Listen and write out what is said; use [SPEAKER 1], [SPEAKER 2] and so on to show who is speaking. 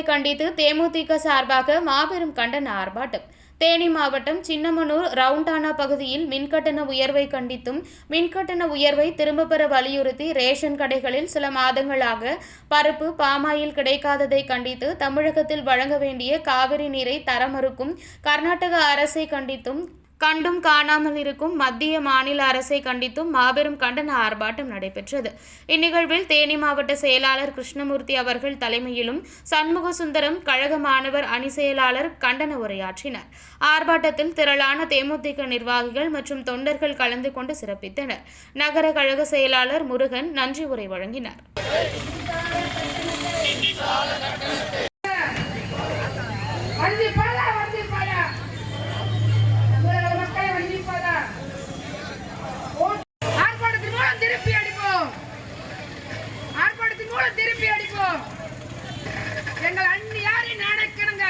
[SPEAKER 1] கண்டித்து தேமுதிக சார்பாக மாபெரும் கண்டன ஆர்ப்பாட்டம். தேனி மாவட்டம் சின்னமனூர் ரவுண்டானா பகுதியில் மின்கட்டண உயர்வை கண்டித்தும், மின்கட்டண உயர்வை திரும்பப் பெற வலியுறுத்தி ரேஷன் கடைகளில் சில மாதங்களாக பருப்பு, பாமாயில் கிடைக்காததை கண்டித்து, தமிழகத்தில் வழங்க வேண்டிய காவிரி நீரை தர மறுக்கும் கர்நாடக அரசை கண்டித்தும், கண்டும் காணாமல் இருக்கும் மத்திய மாநில அரசை கண்டித்தும் மாபெரும் கண்டன ஆர்ப்பாட்டம் நடைபெற்றது. இந்நிகழ்வில் தேனி மாவட்ட செயலாளர் கிருஷ்ணமூர்த்தி அவர்கள் தலைமையிலும், சண்முக சுந்தரம் கழக மாணவர் அணி செயலாளர் கண்டன உரையாற்றினர். ஆர்ப்பாட்டத்தில் திரளான தேமுதிக நிர்வாகிகள் மற்றும் தொண்டர்கள் கலந்து கொண்டு சிறப்பித்தனர். நகர கழக செயலாளர் முருகன் நன்றி உரை வழங்கினார்.
[SPEAKER 2] திருப்பி அடிப்போம். எங்கள் அண்ணி யாரையும் நினைக்கணுங்க.